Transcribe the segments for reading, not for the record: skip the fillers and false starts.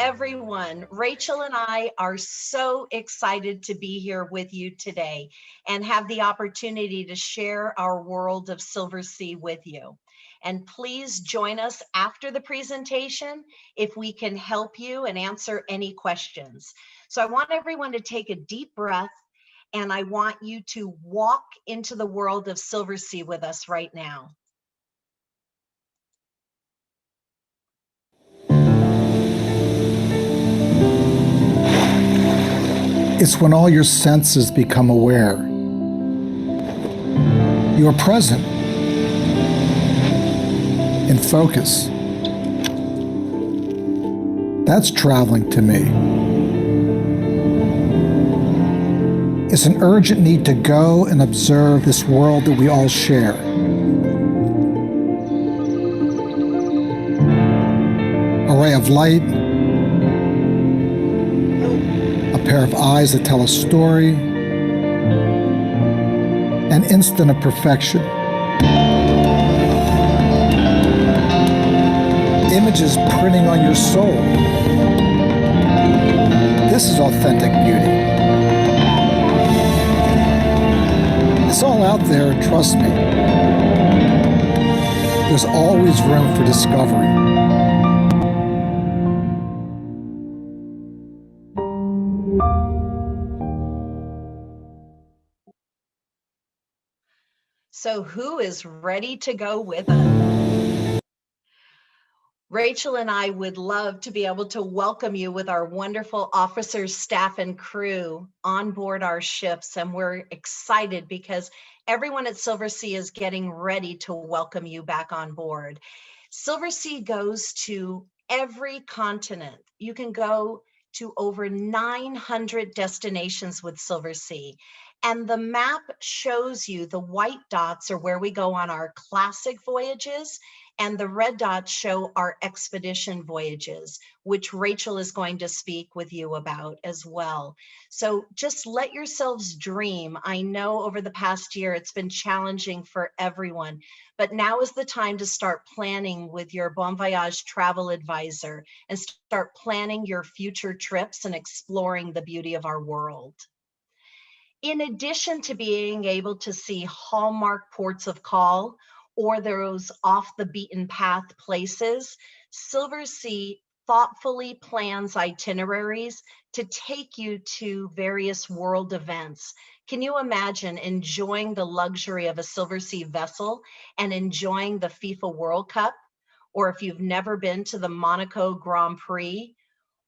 everyone. Rachel and I are so excited to be here with you today and have the opportunity to share our world of Silversea with you. And please join us after the presentation if we can help you and answer any questions. So I want everyone to take a deep breath, and I want you to walk into the world of Silversea with us right now. It's when all your senses become aware. You are present in focus. That's traveling to me. It's an urgent need to go and observe this world that we all share. A ray of light, a pair of eyes that tell a story, an instant of perfection. Images printing on your soul. This is authentic beauty. It's all out there, and trust me, there's always room for discovery. So who is ready to go with us? Rachel and I would love to be able to welcome you with our wonderful officers, staff, and crew on board our ships. And we're excited because everyone at Silversea is getting ready to welcome you back on board. Silversea goes to every continent. You can go to over 900 destinations with Silversea. And the map shows you the white dots are where we go on our classic voyages, and the red dots show our expedition voyages, which Rachel is going to speak with you about as well. So just let yourselves dream. I know over the past year it's been challenging for everyone, but now is the time to start planning with your Bon Voyage travel advisor and start planning your future trips and exploring the beauty of our world. In addition to being able to see hallmark ports of call or those off the beaten path places, Silversea thoughtfully plans itineraries to take you to various world events. Can you imagine enjoying the luxury of a Silversea vessel and enjoying the FIFA World Cup? Or if you've never been to the Monaco Grand Prix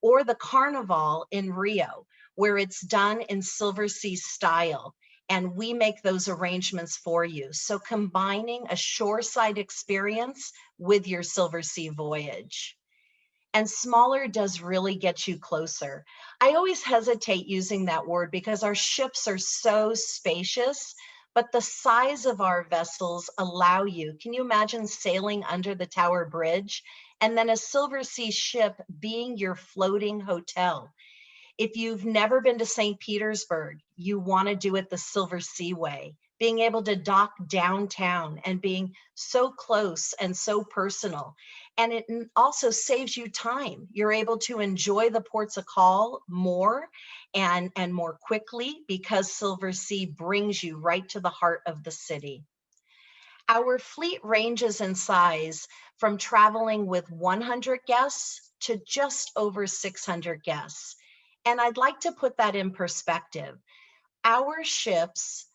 or the Carnival in Rio, where it's done in Silversea style, and we make those arrangements for you. So combining a shoreside experience with your Silversea voyage. And smaller does really get you closer. I always hesitate using that word because our ships are so spacious, but the size of our vessels allow you. Can you imagine sailing under the Tower Bridge and then a Silversea ship being your floating hotel? If you've never been to St. Petersburg, you want to do it the Silversea way, being able to dock downtown and being so close and so personal. And it also saves you time. You're able to enjoy the ports of call more and more quickly because Silversea brings you right to the heart of the city. Our fleet ranges in size from traveling with 100 guests to just over 600 guests. And I'd like to put that in perspective. Our ships,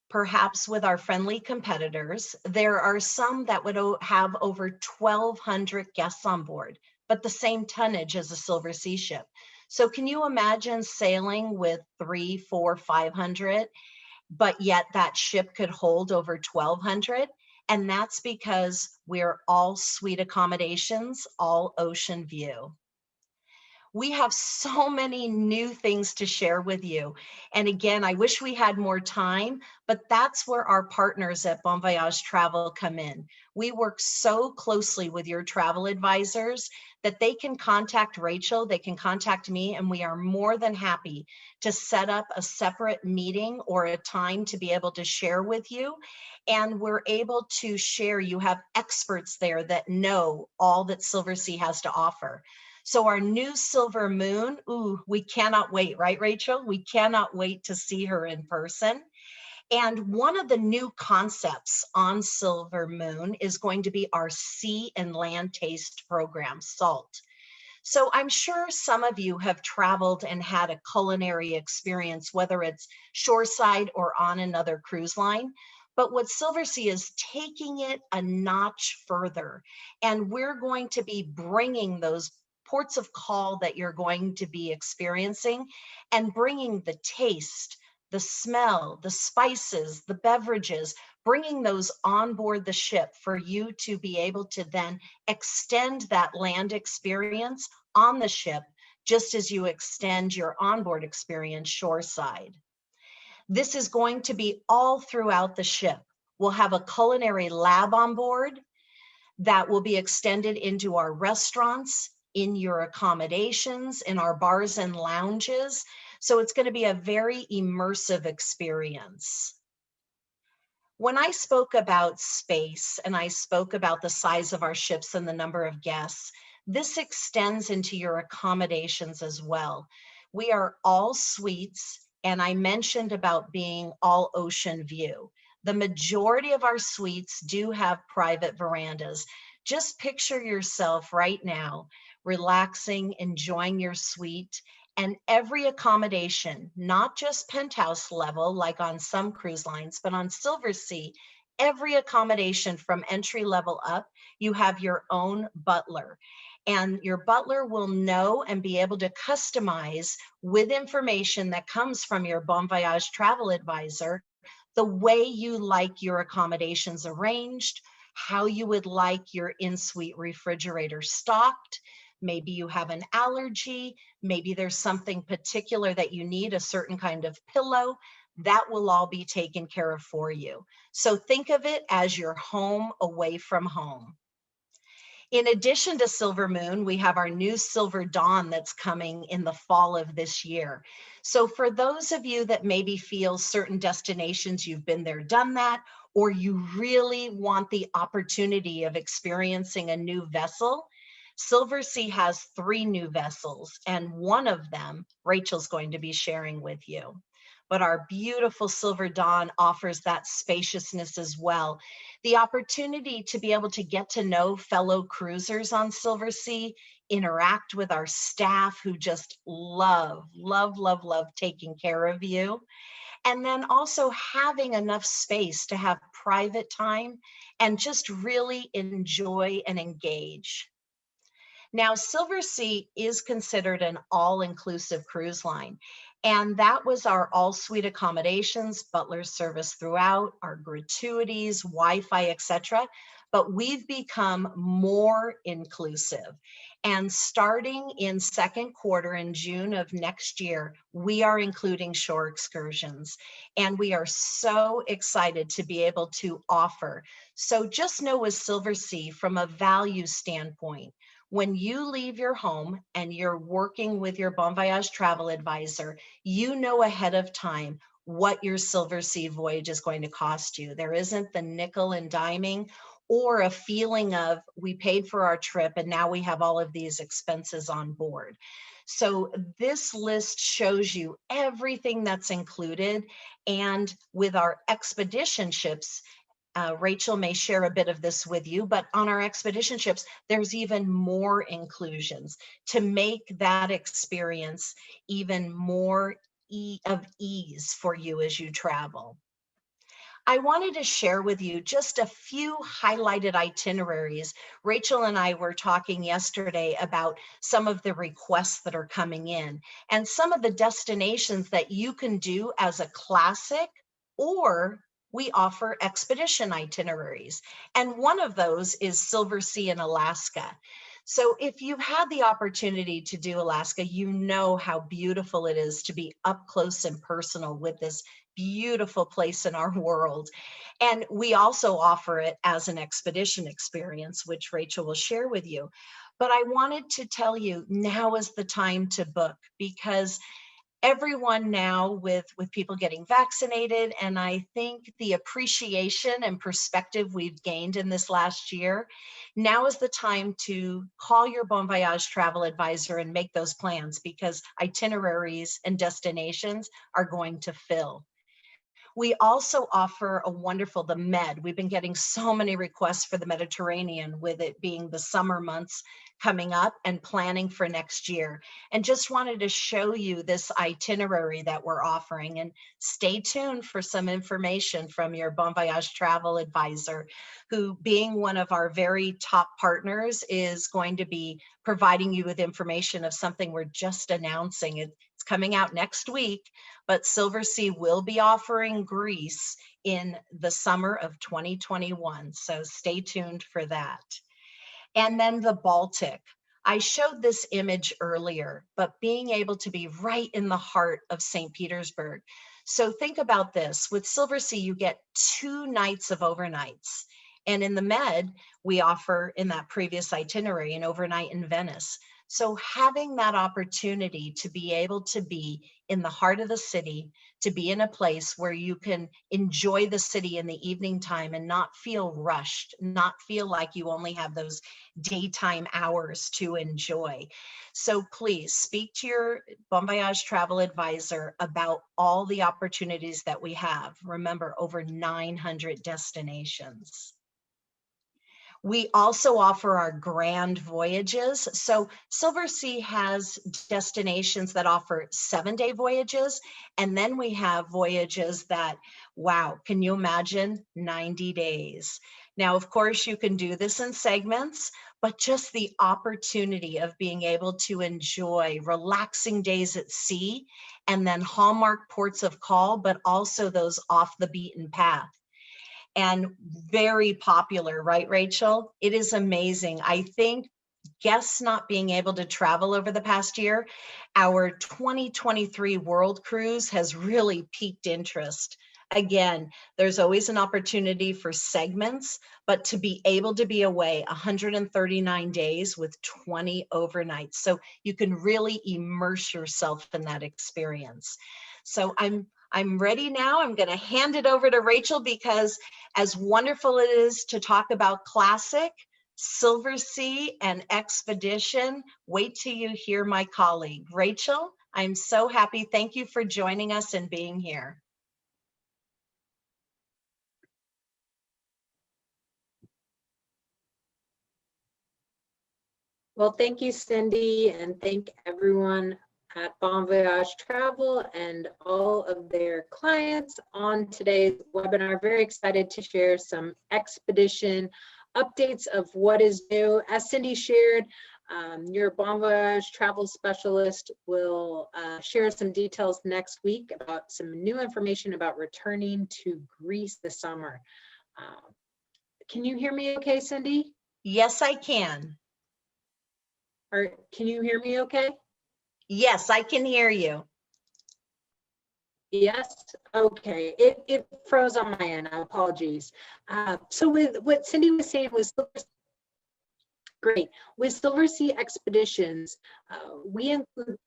perhaps with our friendly competitors, there are some that would have over 1,200 guests on board, but the same tonnage as a Silversea ship. So can you imagine sailing with 300, 400, 500, but yet that ship could hold over 1,200? And that's because we're all suite accommodations, all ocean view. We have so many new things to share with you. And again, I wish we had more time, but that's where our partners at Bon Voyage Travel come in. We work so closely with your travel advisors that they can contact Rachel, they can contact me, and we are more than happy to set up a separate meeting or a time to be able to share with you. And we're able to share, you have experts there that know all that Silversea has to offer. So our new silver moon, ooh, we cannot wait, right, Rachel? We cannot wait to see her in person. And one of the new concepts on Silver Moon is going to be our Sea and Land Taste program, SALT. So I'm sure some of you have traveled and had a culinary experience, whether it's shoreside or on another cruise line. But what Silversea is taking it a notch further, and we're going to be bringing those ports of call that you're going to be experiencing and bringing the taste, the smell, the spices, the beverages, bringing those on board the ship for you to be able to then extend that land experience on the ship, just as you extend your onboard experience shoreside. This is going to be all throughout the ship. We'll have a culinary lab on board that will be extended into our restaurants, in your accommodations, in our bars and lounges. So it's going to be a very immersive experience. When I spoke about space and I spoke about the size of our ships and the number of guests, this extends into your accommodations as well. We are all suites, and I mentioned about being all ocean view. The majority of our suites do have private verandas. Just picture yourself right now, relaxing, enjoying your suite, and every accommodation, not just penthouse level like on some cruise lines, but on Silversea, every accommodation from entry level up, you have your own butler. And your butler will know and be able to customize with information that comes from your Bon Voyage travel advisor the way you like your accommodations arranged, how you would like your in-suite refrigerator stocked. Maybe you have an allergy, maybe there's something particular that you need, a certain kind of pillow. That will all be taken care of for you. So think of it as your home away from home. In addition to Silver Moon, we have our new Silver Dawn that's coming in the fall of this year. So for those of you that maybe feel certain destinations, you've been there, done that, or you really want the opportunity of experiencing a new vessel, Silversea has 3 new vessels, and one of them Rachel's going to be sharing with you. But our beautiful Silver Dawn offers that spaciousness as well. The opportunity to be able to get to know fellow cruisers on Silversea, interact with our staff who just love taking care of you. And then also having enough space to have private time and just really enjoy and engage. Now, Silversea is considered an all-inclusive cruise line, and that was our all-suite accommodations, butler service throughout, our gratuities, Wi-Fi, etc. But we've become more inclusive. And starting in second quarter in June of next year, we are including shore excursions. And we are so excited to be able to offer. So just know with Silversea, from a value standpoint, when you leave your home and you're working with your Bon Voyage travel advisor, you know ahead of time what your Silversea voyage is going to cost you. There isn't the nickel and diming or a feeling of we paid for our trip and now we have all of these expenses on board. So this list shows you everything that's included. And with our expedition ships, Rachel may share a bit of this with you, but on our expedition ships, there's even more inclusions to make that experience even more of ease for you as you travel. I wanted to share with you just a few highlighted itineraries. Rachel and I were talking yesterday about some of the requests that are coming in and some of the destinations that you can do as a classic, or we offer expedition itineraries. And one of those is Silversea in Alaska. So if you've had the opportunity to do Alaska, you know how beautiful it is to be up close and personal with this beautiful place in our world. And we also offer it as an expedition experience, which Rachel will share with you. But I wanted to tell you now is the time to book, because everyone now with people getting vaccinated, and I think the appreciation and perspective we've gained in this last year, now is the time to call your Bon Voyage travel advisor and make those plans, because itineraries and destinations are going to fill. We also offer a wonderful, the Med. We've been getting so many requests for the Mediterranean, with it being the summer months coming up and planning for next year. And just wanted to show you this itinerary that we're offering, and stay tuned for some information from your Bon Voyage travel advisor, who, being one of our very top partners, is going to be providing you with information of something we're just announcing. It's coming out next week, but Silversea will be offering Greece in the summer of 2021. So stay tuned for that. And then the Baltic. I showed this image earlier, but being able to be right in the heart of St. Petersburg. So think about this. With Silversea, you get 2 nights of overnights. And in the Med, we offer, in that previous itinerary, an overnight in Venice. So having that opportunity to be able to be in the heart of the city, to be in a place where you can enjoy the city in the evening time and not feel rushed, not feel like you only have those daytime hours to enjoy. So please speak to your Bon Voyage travel advisor about all the opportunities that we have. Remember, over 900 destinations. We also offer our grand voyages. So Silversea has destinations that offer 7-day voyages. And then we have voyages that, wow, can you imagine 90 days? Now, of course, you can do this in segments, but just the opportunity of being able to enjoy relaxing days at sea, and then hallmark ports of call, but also those off the beaten path. And very popular, right, Rachel? It is amazing. I think guests not being able to travel over the past year, our 2023 World Cruise has really piqued interest. Again, there's always an opportunity for segments, but to be able to be away 139 days with 20 overnights, so you can really immerse yourself in that experience. So I'm ready now. I'm going to hand it over to Rachel, because as wonderful it is to talk about classic, Silversea, and expedition, wait till you hear my colleague. Rachel, I'm so happy. Thank you for joining us and being here. Well, thank you, Cindy, and thank everyone at Bon Voyage Travel and all of their clients on today's webinar. Very excited to share some expedition updates of what is new. As Cindy shared, your Bon Voyage travel specialist will share some details next week about some new information about returning to Greece this summer. Can you hear me okay, Cindy? Yes, I can. Or can you hear me okay? Yes, I can hear you. Yes, okay. It froze on my end. Apologies. So with what Cindy was saying was great. With Silversea Expeditions, we include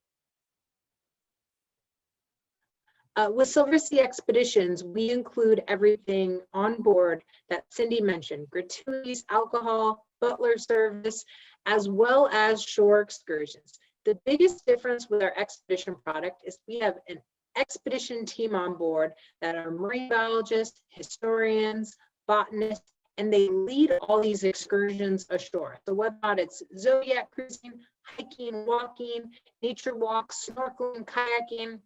with Silversea Expeditions, we include everything on board that Cindy mentioned: gratuities, alcohol, butler service, as well as shore excursions. The biggest difference with our expedition product is we have an expedition team on board that are marine biologists, historians, botanists, and they lead all these excursions ashore. So whether or not it's zodiac cruising, hiking, walking, nature walks, snorkeling, kayaking,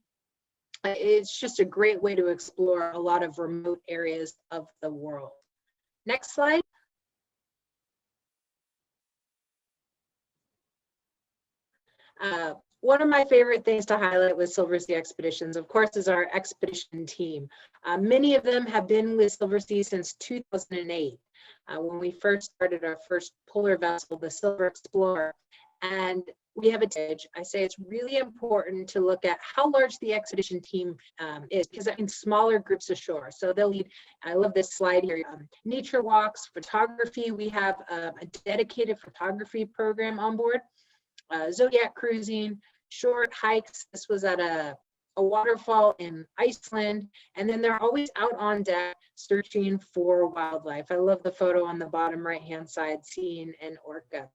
it's just a great way to explore a lot of remote areas of the world. Next slide. One of my favorite things to highlight with Silversea Expeditions, of course, is our expedition team. Many of them have been with Silversea since 2008, when we first started our first polar vessel, the Silver Explorer. And we have a stage. I say it's really important to look at how large the expedition team is, because that means smaller groups ashore. So they'll lead, I love this slide here, nature walks, photography. We have a dedicated photography program on board. Zodiac cruising, short hikes. This was at a a waterfall in Iceland, and then they're always out on deck searching for wildlife. I love the photo on the bottom right-hand side, seeing an orca.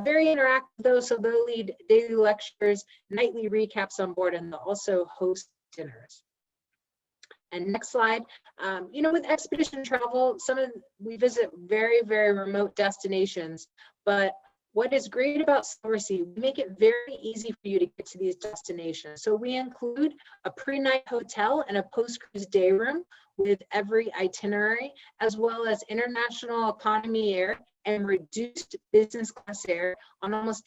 Very interactive though, so they'll lead daily lectures, nightly recaps on board, and they'll also host dinners. And next slide. You know, with expedition travel, we visit very, very remote destinations, but what is great about Silversea, we make it very easy for you to get to these destinations. So we include a pre-night hotel and a post-cruise day room with every itinerary, as well as international economy air and reduced business class air on almost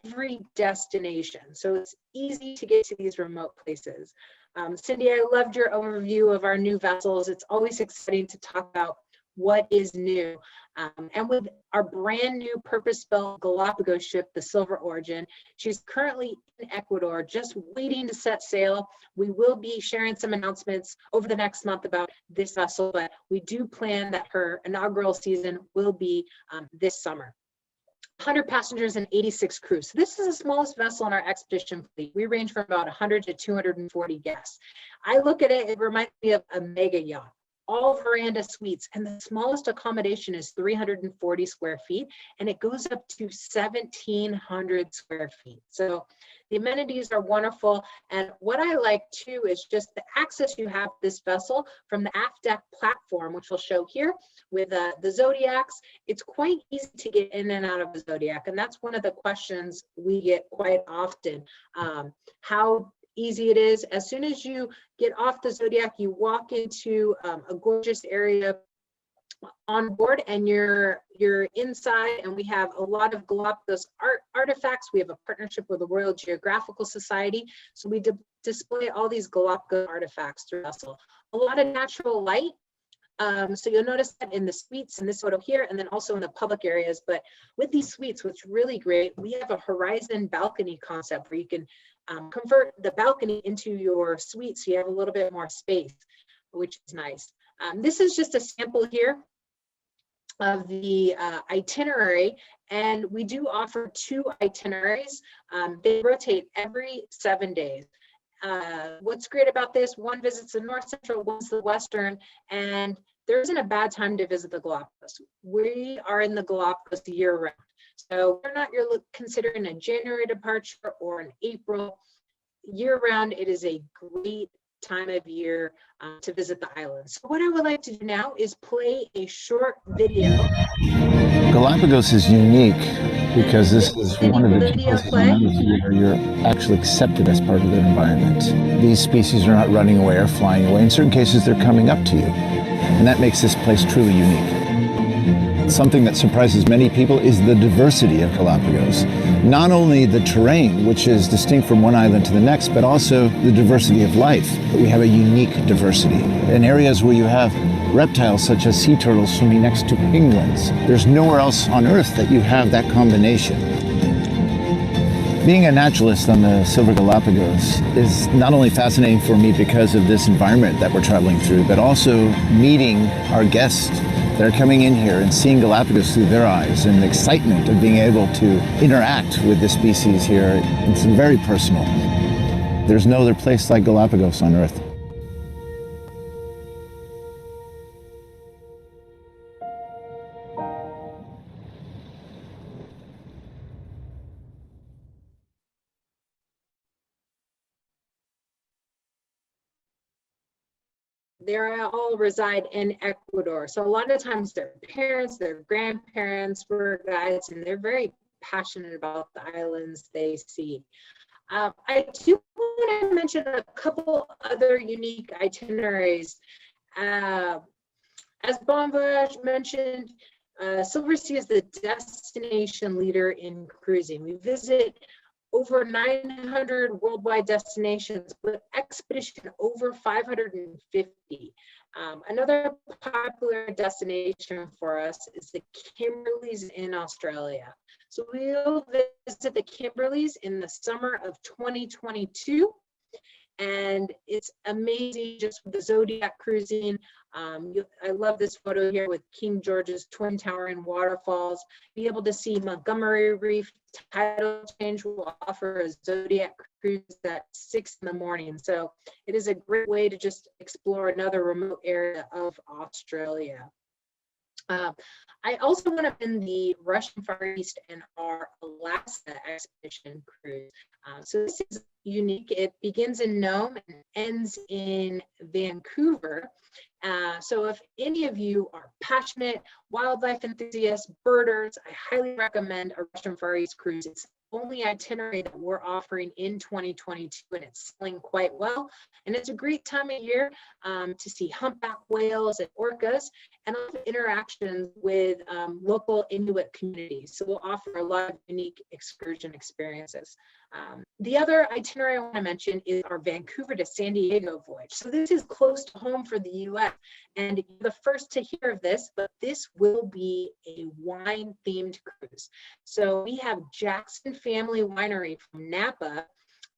every destination. So it's easy to get to these remote places. Cindy, I loved your overview of our new vessels. It's always exciting to talk about what is new. And with our brand new purpose-built Galapagos ship, the Silver Origin, she's currently in Ecuador, just waiting to set sail. We will be sharing some announcements over the next month about this vessel, but we do plan that her inaugural season will be this summer. 100 passengers and 86 crews. So this is the smallest vessel in our expedition fleet. We range from about 100 to 240 guests. I look at it, it reminds me of a mega yacht. All veranda suites, and the smallest accommodation is 340 square feet, and it goes up to 1,700 square feet. So the amenities are wonderful, and what I like too is just the access you have to this vessel from the aft deck platform, which we'll show here with the Zodiacs. It's quite easy to get in and out of the Zodiac, and that's one of the questions we get quite often. How easy it is. As soon as you get off the Zodiac, you walk into a gorgeous area on board, and you're inside, and we have a lot of Galapagos artifacts. We have a partnership with the Royal Geographical Society, so we display all these Galapagos artifacts through the vessel. A lot of natural light. So you'll notice that in the suites in this photo here, and then also in the public areas. But with these suites, what's really great, we have a horizon balcony concept where you can convert the balcony into your suite, so you have a little bit more space, which is nice. This is just a sample here of the itinerary, and we do offer 2 itineraries. They rotate every 7 days. What's great about this, one visits the North Central, one's the Western, and there isn't a bad time to visit the Galapagos. We are in the Galapagos year round. So whether or not you're considering a January departure or an April, year round, it is a great time of year to visit the islands. So what I would like to do now is play a short video. Galapagos is unique because this is one of the few places on Earth where you're actually accepted as part of their environment. These species are not running away or flying away. In certain cases, they're coming up to you. And that makes this place truly unique. Something that surprises many people is the diversity of Galapagos. Not only the terrain, which is distinct from one island to the next, but also the diversity of life. We have a unique diversity. In areas where you have reptiles such as sea turtles swimming next to penguins, there's nowhere else on Earth that you have that combination. Being a naturalist on the Silver Galapagos is not only fascinating for me because of this environment that we're traveling through, but also meeting our guests that are coming in here and seeing Galapagos through their eyes, and the excitement of being able to interact with the species here. It's very personal. There's no other place like Galapagos on Earth. They all reside in Ecuador. So a lot of times their parents, their grandparents were guides, and they're very passionate about the islands they see. I do want to mention a couple other unique itineraries. As Voyage mentioned, Silversea is the destination leader in cruising. We visit over 900 worldwide destinations, with expedition over 550. Another popular destination for us is the Kimberleys in Australia. So we'll visit the Kimberleys in the summer of 2022. And it's amazing just with the Zodiac cruising. I love this photo here with King George's Twin Towering waterfalls. Be able to see Montgomery Reef. Tidal change will offer a Zodiac cruise at 6 in the morning. So it is a great way to just explore another remote area of Australia. I also went up in the Russian Far East and our Alaska expedition cruise. So this is unique. It begins in Nome and ends in Vancouver. So if any of you are passionate wildlife enthusiasts, birders, I highly recommend a Russian Far East cruise. It's the only itinerary that we're offering in 2022, and it's selling quite well. And it's a great time of year to see humpback whales and orcas, and also interactions with local Inuit communities. So we'll offer a lot of unique excursion experiences. The other itinerary I want to mention is our Vancouver to San Diego voyage. So this is close to home for the US, and you're the first to hear of this, but this will be a wine-themed cruise. So we have Jackson Family Winery from Napa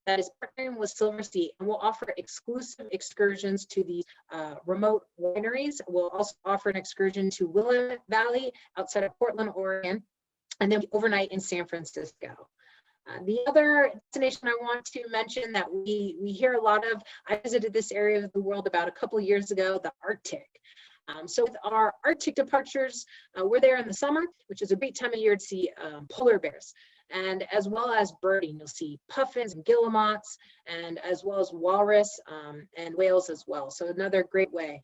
that is partnering with Silversea, and we'll offer exclusive excursions to these remote wineries. We'll also offer an excursion to Willamette Valley outside of Portland, Oregon, and then overnight in San Francisco. The other destination I want to mention that we hear a lot of, I visited this area of the world about a couple of years ago, the Arctic. So with our Arctic departures, we're there in the summer, which is a great time of year to see polar bears. And as well as birding, you'll see puffins and guillemots, and as well as walrus and whales as well. So another great way.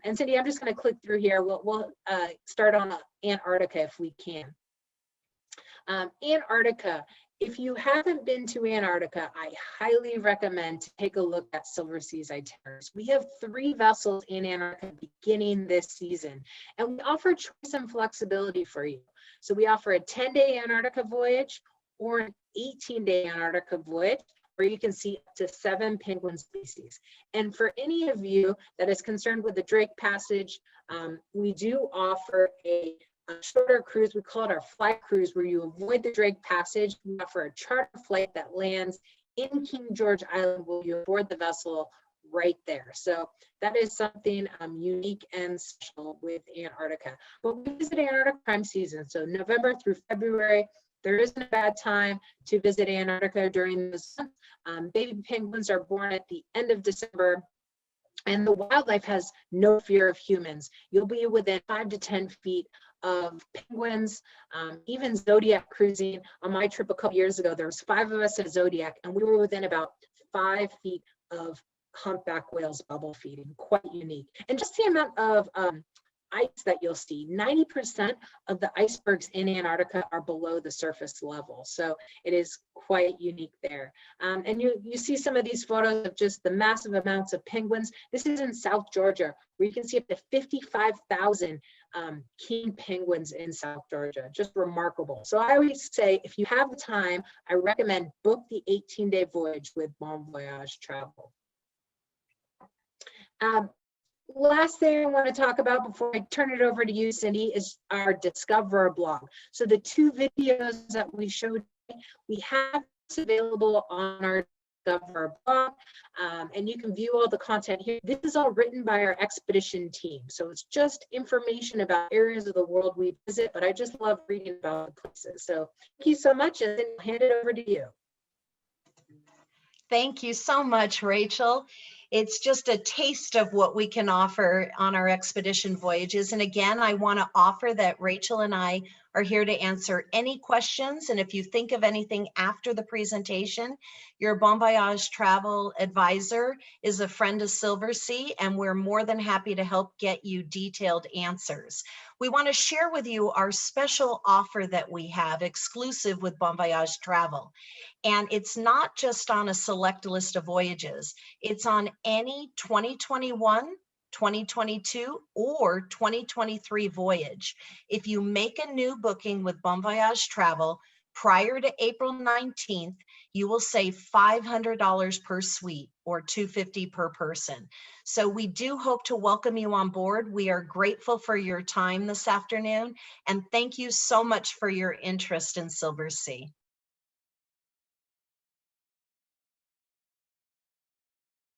And Cindy, I'm just going to click through here. We'll start on Antarctica if we can. Antarctica. If you haven't been to Antarctica, I highly recommend to take a look at Silversea's itineraries. We have 3 vessels in Antarctica beginning this season, and we offer choice and flexibility for you. So we offer a 10-day Antarctica voyage or an 18-day Antarctica voyage, where you can see up to 7 penguin species. And for any of you that is concerned with the Drake Passage, we do offer a shorter cruise. We call it our fly cruise, where you avoid the Drake Passage. We offer a charter flight that lands in King George Island, where you board the vessel right there. So that is something unique and special with Antarctica. But we visit Antarctica prime season, so November through February. There isn't a bad time to visit Antarctica during the month. Baby penguins are born at the end of December, and the wildlife has no fear of humans. You'll be within 5 to 10 feet of penguins, even Zodiac cruising. On my trip a couple years ago, there was 5 of us at Zodiac, and we were within about 5 feet of humpback whales bubble feeding. Quite unique. And just the amount of ice that you'll see, 90% of the icebergs in Antarctica are below the surface level. So it is quite unique there. And you see some of these photos of just the massive amounts of penguins. This is in South Georgia, where you can see up to 55,000 king penguins in South Georgia. Just remarkable. So I always say, if you have the time, I recommend book the 18-day voyage with Bon Voyage Travel. Last thing I want to talk about before I turn it over to you, Cindy, is our Discover blog. So the 2 videos that we showed, we have this available on our Discover blog, and you can view all the content here. This is all written by our expedition team. So it's just information about areas of the world we visit, but I just love reading about the places. So thank you so much, and then I'll hand it over to you. Thank you so much, Rachel. It's just a taste of what we can offer on our expedition voyages. And again, I want to offer that Rachel and I are here to answer any questions. And if you think of anything after the presentation, your Bon Voyage travel advisor is a friend of Silversea, and we're more than happy to help get you detailed answers. We want to share with you our special offer that we have exclusive with Bon Voyage Travel. And it's not just on a select list of voyages. It's on any 2021, 2022, or 2023 voyage. If you make a new booking with Bon Voyage Travel prior to April 19th, you will save $500 per suite, or $250 per person. So we do hope to welcome you on board. We are grateful for your time this afternoon, and thank you so much for your interest in Silversea.